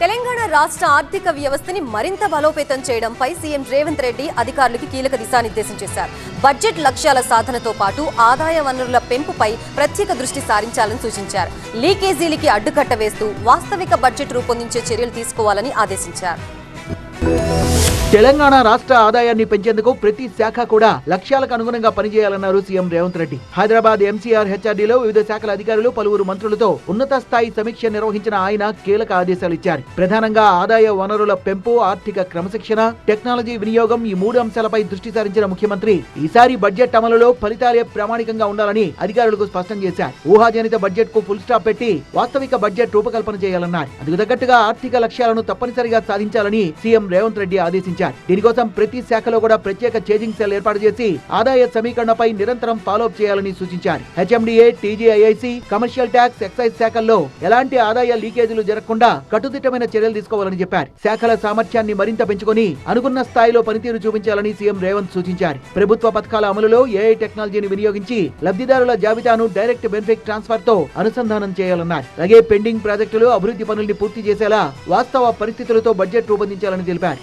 తెలంగాణ రాష్ట్ర ఆర్థిక వ్యవస్థని మరింత బలోపేతం చేయడంపై సీఎం రేవంత్ రెడ్డి అధికారులకు కీలక దిశానిర్దేశం చేశారు. బడ్జెట్ లక్ష్యాల సాధనతో పాటు ఆదాయ వనరుల పెంపుపై ప్రత్యేక దృష్టి సారించాలని సూచించారు. లీకేజీలకి అడ్డుకట్ట వేస్తూ వాస్తవిక బడ్జెట్ రూపొందించే చర్యలు తీసుకోవాలని ఆదేశించారు. తెలంగాణ రాష్ట్ర ఆదాయాన్ని పెంచేందుకు ప్రతి శాఖ కూడా లక్ష్యాలకు అనుగుణంగా పనిచేయాలన్నారు సీఎం రేవంత్ రెడ్డి. హైదరాబాద్ ఎంసీఆర్ హెచ్ఆర్డీలో వివిధ శాఖల అధికారులు పలువురు మంత్రులతో ఉన్నత స్థాయి సమీక్ష నిర్వహించిన ఆయన కీలక ఆదేశాలు ఇచ్చారు. ప్రధానంగా ఆదాయ వనరుల పెంపు, ఆర్థిక క్రమశిక్షణ, టెక్నాలజీ వినియోగం ఈ మూడు అంశాలపై దృష్టి సారించిన ముఖ్యమంత్రి ఈసారి బడ్జెట్ అమలులో ఫలితాలే ప్రామాణికంగా ఉండాలని అధికారులకు స్పష్టం చేశారు. ఊహాజనిత బడ్జెట్ కు ఫుల్ స్టాప్ పెట్టి వాస్తవిక బడ్జెట్ రూపకల్పన చేయాలన్నారు. అందుకు తగ్గట్టుగా ఆర్థిక లక్ష్యాలను తప్పనిసరిగా సాధించాలని సీఎం రేవంత్ రెడ్డి ఆదేశించారు. దీనికోసం ప్రతి శాఖలో కూడా ప్రత్యేక చేజింగ్ సెల్ ఏర్పాటు చేసి ఆదాయ సమీకరణపై నిరంతరం ఫాలోఅప్ చేయాలని సూచించారు. HMDA, TGIIC, commercial tax, excise శాఖల్లో ఎలాంటి ఆదాయ లీకేజీలు జరగకుండా కట్టుదిట్టమైన చర్యలు తీసుకోవాలని చెప్పారు. శాఖల సామర్థ్యాన్ని మరింత పెంచుకొని అనుకున్న స్థాయిలో పనితీరు చూపించాలని సీఎం రేవంత్ సూచించారు. ప్రభుత్వ పథకాల అమలులో ఏఐ టెక్నాలజీని వినియోగించి లబ్ధిదారుల జాబితాను డైరెక్ట్ బెనిఫిట్ ట్రాన్స్ఫర్ తో అనుసంధానం చేయాలన్నారు. అలాగే పెండింగ్ ప్రాజెక్టులు, అభివృద్ధి పనుల్ని పూర్తి చేసేలా వాస్తవ పరిస్థితులతో బడ్జెట్ రూపొందించాలని తెలిపారు.